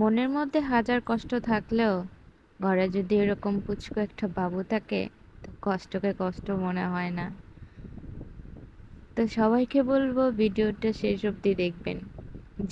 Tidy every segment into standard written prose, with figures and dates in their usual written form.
মনের মধ্যে হাজার কষ্ট থাকলেও ঘরে যদি এরকম পুচকু একটা বাবু থাকে তো কষ্টকে কষ্ট মনে হয় না। তো সবাইকে বলবো ভিডিওটা শেষ অবধি দেখবেন।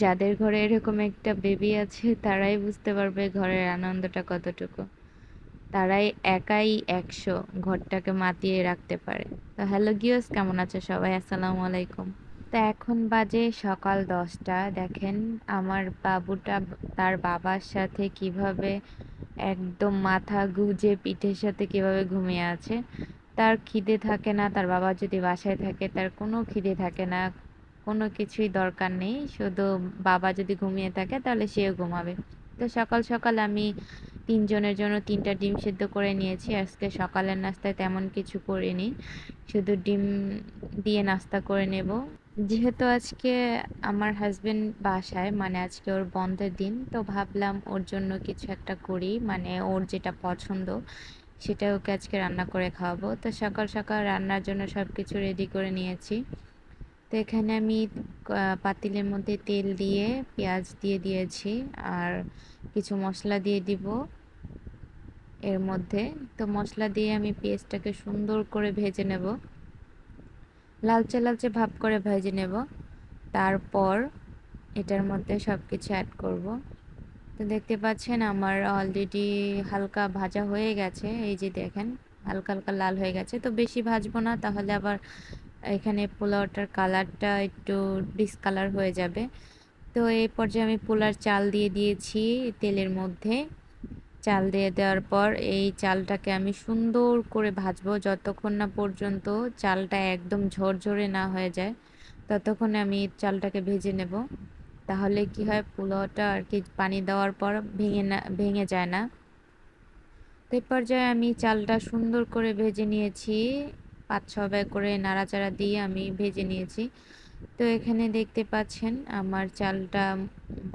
যাদের ঘরে এরকম একটা বেবি আছে তারাই বুঝতে পারবে ঘরের আনন্দটা কতটুকু। তারাই একাই ১০০ ঘরটাকে মাতিয়ে রাখতে পারে। তো হ্যালো গিয়েস, কেমন আছে সবাই? আসসালামু আলাইকুম। তো এখন বাজে সকাল ১০টা। দেখেন আমার বাবুটা তার বাবার সাথে কিভাবে একদম মাথা গুঁজে পিঠের সাথে কিভাবে ঘুমিয়ে আছে। তার খিদে থাকে না, তার বাবা যদি বাসায় থাকে তার কোনো খিদে থাকে না, কোনো কিছুই দরকার নেই, শুধু বাবা যদি ঘুমিয়ে থাকে তাহলে সেও ঘুমাবে। তো সকাল সকাল আমি তিনজনের জন্য ৩টা ডিম সিদ্ধ করে নিয়েছি। আজকে সকালের নাস্তায় তেমন কিছু করিনি, শুধু ডিম দিয়ে নাস্তা করে নেব। যেহেতু আজকে আমার হাজবেন্ড বাসায়, মানে আজকে ওর বন্ধের দিন, তো ভাবলাম ওর জন্য কিছু একটা করি, মানে ওর যেটা পছন্দ সেটা ওকে আজকে রান্না করে খাওয়াবো। তো সকাল সকাল রান্নার জন্য সব কিছু রেডি করে নিয়েছি। তো এখানে আমি পাতিলের মধ্যে তেল দিয়ে পেঁয়াজ দিয়ে দিয়েছি আর কিছু মশলা দিয়ে দিব এর মধ্যে। তো মশলা দিয়ে আমি পেঁয়াজটাকে সুন্দর করে ভেজে নেব, লালচে লালচে ভাব করে ভেজে নেব। তারপর এটার মধ্যে সব কিছু অ্যাড করব। তো দেখতে পাচ্ছেন আমার অলরেডি হালকা ভাজা হয়ে গেছে, এই যে দেখেন হালকা হালকা লাল হয়ে গেছে। তো বেশি ভাজবো না, তাহলে আবার এখানে পোলাওটার কালারটা একটু ডিসকালার হয়ে যাবে। তো এই পর্যায়ে আমি পোলার চাল দিয়ে দিয়েছি তেলের মধ্যে। চাল দিয়ে দেওয়ার পর এই চালটাকে আমি সুন্দর করে ভাজবো, যতক্ষণ না পর্যন্ত চালটা একদম ঝরঝরে না হয়ে যায় ততক্ষণ আমি চালটাকে ভেজে নেব। তাহলে কি হয়, পোলাওটা আর কি পানি দেওয়ার পর ভেঙে যায় না। তো এই পর্যায়ে আমি চালটা সুন্দর করে ভেজে নিয়েছি, ৫-৬ বার করে নাড়াচাড়া দিয়ে আমি ভেজে নিয়েছি। তো এখানে দেখতে পাচ্ছেন আমার চালটা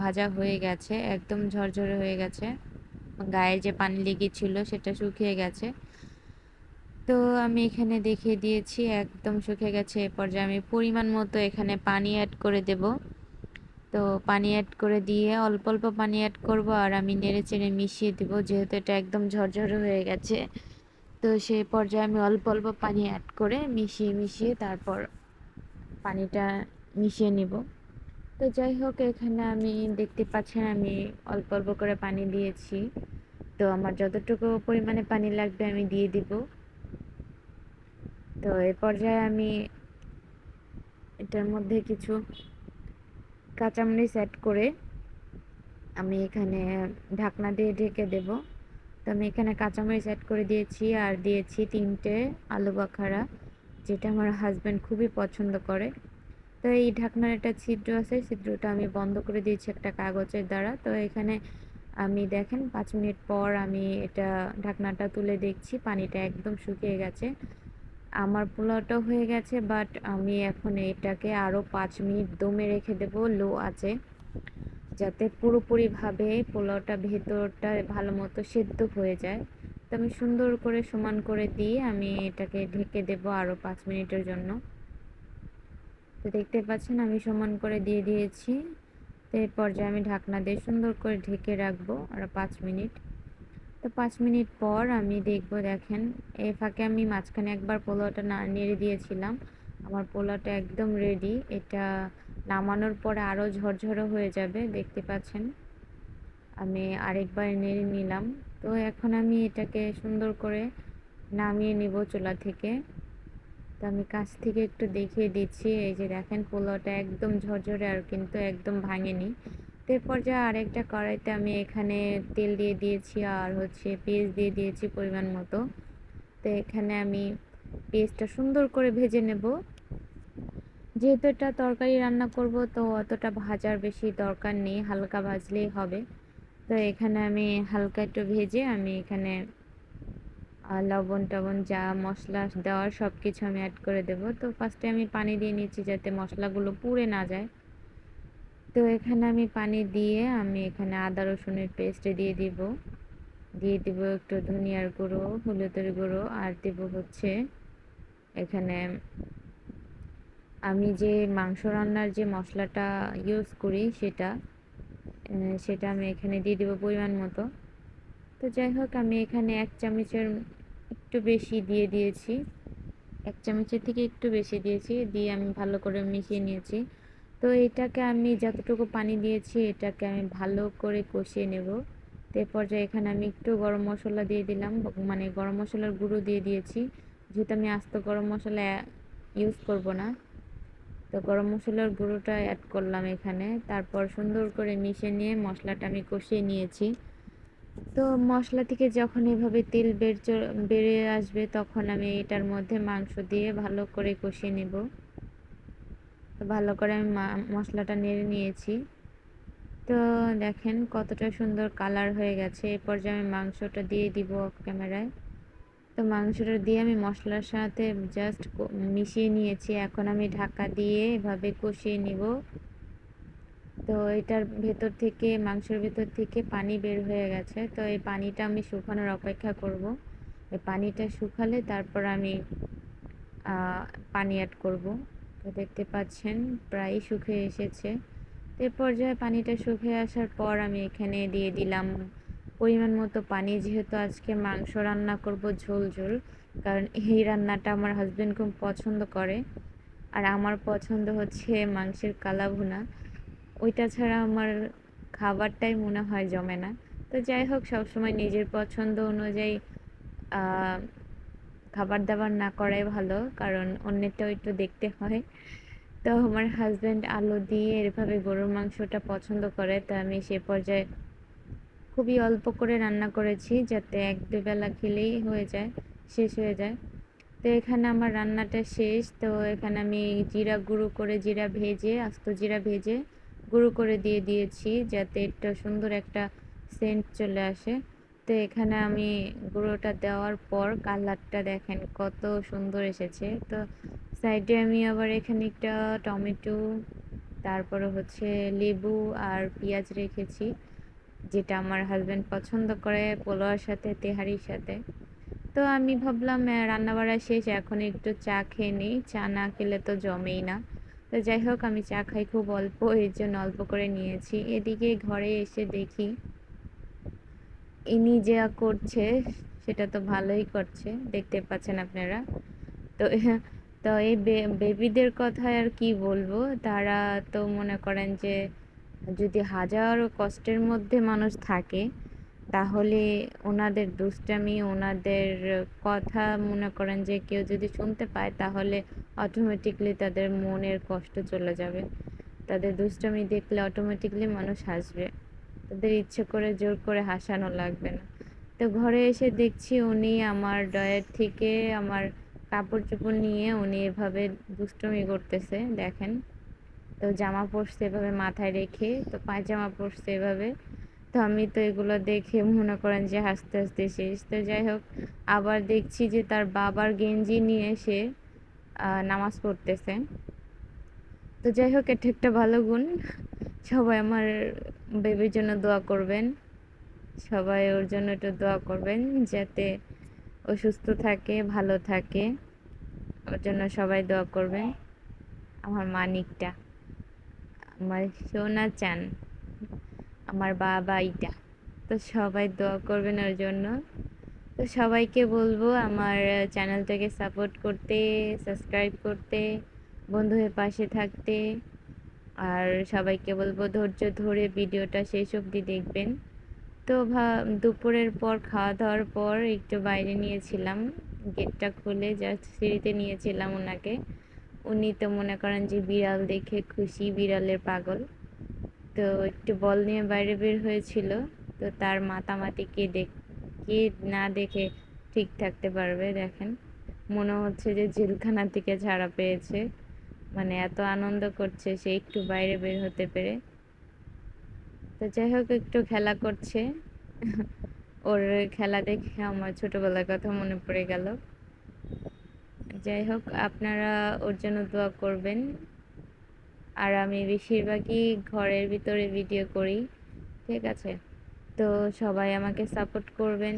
ভাজা হয়ে গেছে, একদম ঝরঝরে হয়ে গেছে, গায়ে যে পানি লেগেছিল সেটা শুকিয়ে গেছে। তো আমি এখানে দেখিয়ে দিয়েছি একদম শুকিয়ে গেছে। এ পর্যায়ে আমি পরিমাণ মতো এখানে পানি অ্যাড করে দেব। তো পানি অ্যাড করে দিয়ে অল্প অল্প পানি অ্যাড করব আর আমি নেড়ে চেড়ে মিশিয়ে দেব, যেহেতু এটা একদম ঝরঝরে হয়ে গেছে। তো সেই পর্যায়ে আমি অল্প অল্প পানি অ্যাড করে মিশিয়ে মিশিয়ে তারপর পানিটা মিশিয়ে নিব। তো যাই হোক, এখানে আমি দেখতে পাচ্ছেন আমি অল্প অল্প করে পানি দিয়েছি। তো আমার যতটুকু পরিমাণে পানি লাগবে আমি দিয়ে দিব। তো এ পর্যায়ে আমি এটার মধ্যে কিছু কাঁচামরিচ অ্যাড করে আমি এখানে ঢাকনা দিয়ে ঢেকে দেব। তো আমি এখানে কাঁচামরিচ অ্যাড করে দিয়েছি আর দিয়েছি ৩টে আলু বাখারা, যেটা আমার হাজব্যান্ড খুবই পছন্দ করে। তো এই ঢাকনার একটা ছিদ্র আছে, ছিদ্রটা আমি বন্ধ করে দিয়েছি একটা কাগজের দ্বারা। তো এখানে আমি দেখেন ৫ মিনিট পর আমি এটা ঢাকনাটা তুলে দেখছি পানিটা একদম শুকিয়ে গেছে। আমার পোলাওটা হয়ে গেছে, বাট আমি এখন এটাকে আরও ৫ মিনিট দমে রেখে দেবো লো আঁচে, যাতে পুরোপুরিভাবে পোলাওটা ভেতরটা ভালো মতো সেদ্ধ হয়ে যায়। তো আমি সুন্দর করে সমান করে দিয়ে আমি এটাকে ঢেকে দেবো আরও ৫ মিনিটের জন্য। তো দেখতে পাচ্ছেন আমি সমান করে দিয়ে দিয়েছি। তো এই পর্যায়ে আমি ঢাকনা দিয়ে সুন্দর করে ঢেকে রাখবো আরও ৫ মিনিট। তো ৫ মিনিট পর আমি দেখব, দেখেন এই ফাঁকে আমি মাঝখানে একবার পোলাওটা নেড়ে দিয়েছিলাম। আমার পোলাওটা একদম রেডি। এটা নামানোর পরে আরও ঝরঝরে হয়ে যাবে, দেখতে পাচ্ছেন আমি আরেকবার নেড়ে নিলাম। তো এখন আমি এটাকে সুন্দর করে নামিয়ে নিব চুলা থেকে। তো আমি কাছ থেকে একটু দেখিয়ে দিচ্ছি, এই যে দেখেন পোলাওটা একদম ঝরঝরে আর কিন্তু একদম ভাঙেনি। তো এর পর্যায়ে আরেকটা কড়াইতে আমি এখানে তেল দিয়ে দিয়েছি আর হচ্ছে পেঁয়াজ দিয়ে দিয়েছি পরিমাণ মতো। তো এখানে আমি পেঁয়াজটা সুন্দর করে ভেজে নেব। যেহেতু এটা তরকারি রান্না করব তো অতটা ভাজার বেশি দরকার নেই, হালকা ভাজলেই হবে। তো এখানে আমি হালকা একটু ভেজে আমি এখানে লবণ টবণ যা মশলা দেওয়ার সব কিছু আমি অ্যাড করে দেব। তো ফার্স্টে আমি পানি দিয়ে নিচ্ছি যাতে মশলাগুলো পুড়ে না যায়। তো এখানে আমি পানি দিয়ে আমি এখানে আদা রসুনের পেস্ট দিয়ে দিব একটু ধনিয়ার গুঁড়ো, হলুদের গুঁড়ো আর দেব হচ্ছে এখানে আমি যে মাংস রান্নার যে মশলাটা ইউজ করি সেটা। সেটা আমি এখানে দিয়ে দিব পরিমাণ মতো। তো যাই হোক আমি এখানে 1 চামচের একটু বেশি দিয়ে দিয়েছি। 1 চামচের থেকে একটু বেশি দিয়েছি, দিয়ে আমি ভালো করে মিশিয়ে নিয়েছি। তো এটাকে আমি যতটুকু পানি দিয়েছি এটাকে আমি ভালো করে কষিয়ে নেব। তো এ পর্যায়ে এখানে আমি একটু গরম মসলা দিয়ে দিলাম, মানে গরম মসলার গুঁড়ো দিয়ে দিয়েছি। যেহেতু আমি আস্ত গরম মসলা ইউজ করব না, তো গরম মসলার গুঁড়োটা অ্যাড করলাম এখানে। তারপর সুন্দর করে মিশিয়ে নিয়ে মশলাটা আমি কষিয়ে নিয়েছি। তো মশলা থেকে যখন এভাবে তেল বেরিয়ে আসবে তখন আমি এটার মধ্যে মাংস দিয়ে ভালো করে কষিয়ে নেব। তো ভালো করে আমি মশলাটা নেড়ে নিয়েছি। তো দেখেন কতটা সুন্দর কালার হয়ে গেছে। এই পর্যায়ে আমি মাংসটা দিয়ে দিব অফ ক্যামেরায়। তো মাংসটা দিয়ে আমি মশলার সাথে জাস্ট মিশিয়ে নিয়েছি। এখন আমি ঢাকা দিয়ে এভাবে কষিয়ে নিব। তো এটার ভেতর থেকে, মাংসের ভেতর থেকে পানি বের হয়ে গেছে। তো এই পানিটা আমি শুকানোর অপেক্ষা করব। এই পানিটা শুকালে তারপর আমি পানি অ্যাড করব। তো দেখতে পাচ্ছেন প্রায় শুকিয়ে এসেছে। তো এ পর্যায়ে পানিটা শুকিয়ে আসার পর আমি এখানে দিয়ে দিলাম পরিমাণ মতো পানি। যেহেতু আজকে মাংস রান্না করব ঝোল ঝোল, কারণ এই রান্নাটা আমার হাজবেন্ড খুব পছন্দ করে। আর আমার পছন্দ হচ্ছে মাংসের কালা ভুনা। ওইটা ছাড়া আমার খাবারটাই মনে হয় জমে না। তো যাই হোক, সবসময় নিজের পছন্দ অনুযায়ী খাবার দাবার না করাই ভালো, কারণ অন্যেরটাও একটু দেখতে হয়। তো আমার হাজবেন্ড আলু দিয়ে এভাবে গরুর মাংসটা পছন্দ করে, তো আমি সে পর্যায়ে খুবই অল্প করে রান্না করেছি, যাতে 1-2 বেলা খেলেই হয়ে যায়, শেষ হয়ে যায়। তো এখানে আমার রান্নাটা শেষ। তো এখানে আমি জিরা গুঁড়ো করে, জিরা ভেজে, আস্ত জিরা ভেজে গুঁড়ো করে দিয়ে দিয়েছি, যাতে একটা সুন্দর একটা সেন্ট চলে আসে। তো এখানে আমি গুঁড়োটা দেওয়ার পর কালারটা দেখেন কত সুন্দর এসেছে। তো সাইডে আমি আবার এখানে একটা টমেটো, তারপরে হচ্ছে লেবু আর পেঁয়াজ রেখেছি, যেটা আমার হাজবেন্ড পছন্দ করে পোলাওর সাথে, তেহারির সাথে। তো আমি ভাবলাম রান্না বাড়া শেষ, এখন একটু চা খেয়ে নিই, চা না খেলে তো জমেই না। তো যাই হোক, আমি চা খাই খুব অল্প, এর জন্য অল্প করে নিয়েছি। এদিকে ঘরে এসে দেখি ইনি যা করছে সেটা তো ভালোই করছে, দেখতে পাচ্ছেন আপনারা। তো তো এই বেবিদের কথা আর কি বলবো, তারা তো মনে করেন যে যদি হাজারো কষ্টের মধ্যে মানুষ থাকে, তাহলে ওনাদের দুষ্টামি, ওনাদের কথা মনে করেন যে কেউ যদি শুনতে পায়, তাহলে অটোমেটিকলি তাদের মনের কষ্ট চলে যাবে। তাদের দুষ্টামি দেখলে অটোমেটিকলি মানুষ হাসবে, তাদের ইচ্ছে করে জোর করে হাসানো লাগবে না। তো ঘরে এসে দেখছি উনি আমার ড্রয়ার থেকে আমার কাপড় চোপড় নিয়ে উনি এভাবে দুষ্টুমি করতেছে, দেখেন। তো জামা পরছে এভাবে মাথায় রেখে, তো পায়জামা পরছে এভাবে। তো আমি তো এগুলো দেখে মনে করেন যে হাসতে হাসতে শেষ। তো যাই হোক, আবার দেখছি যে তার বাবার গেঞ্জি নিয়ে সে নামাজ পড়তেছে। তো যাই হোক, এটা একটা ভালো গুণ। সবাই আমার বেবির জন্য দোয়া করবেন, সবাই ওর জন্য একটু দোয়া করবেন, যাতে ও সুস্থ থাকে, ভালো থাকে। ওর জন্য সবাই দোয়া করবেন। আমার মানিকটা, আমার সোনা চান, আমার বাবা এইটা। তো সবাই দোয়া করবেন ওর জন্য। তো সবাইকে বলবো আমার চ্যানেলটাকে সাপোর্ট করতে, সাবস্ক্রাইব করতে, বন্ধু হয়ে পাশে থাকতে। আর সবাইকে বলবো ধৈর্য ধরে ভিডিওটা শেষ অবধি দেখবেন। তো দুপুরের পর খাওয়া দাওয়ার পর একটু বাইরে নিয়েছিলাম, গেটটা খুলে জাস্ট সিঁড়িতে নিয়েছিলাম ওনাকে। উনি তো মনে করেন যে বিড়াল দেখে খুশি, বিড়ালের পাগল। তো একটু বল নিয়ে বাইরে বের হয়েছিল। তো তার মাতামাতি কে না দেখে ঠিক থাকতে পারবে, দেখেন। মনে হচ্ছে যে জেলখানা থেকে ছাড়া পেয়েছে, মানে এত আনন্দ করছে সে একটু বাইরে বের হতে পেরে। তো যাই হোক, একটু খেলা করছে। ওর খেলা দেখে আমার ছোটবেলার কথা মনে পড়ে গেল। যাই হোক, আপনারা ওর জন্য দোয়া করবেন। আর আমি বেশিরভাগই ঘরের ভিতরে ভিডিও করি, ঠিক আছে? তো সবাই আমাকে সাপোর্ট করবেন।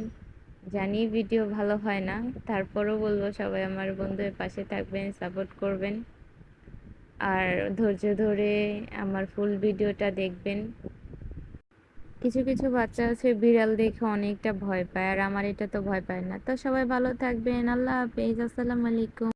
জানি ভিডিও ভালো হয় না, তারপরও বলবো সবাই আমার বন্ধুদের পাশে থাকবেন, সাপোর্ট করবেন। আর ধৈর্য ধরে আমার ফুল ভিডিওটা দেখবেন। কিছু কিছু বাচ্চা আছে বিড়াল দেখে অনেকটা ভয় পায়, আর আমার এটা তো ভয় পায় না। তো সবাই ভালো থাকবেন, আল্লাহ হাফেজ, আসসালামু আলাইকুম।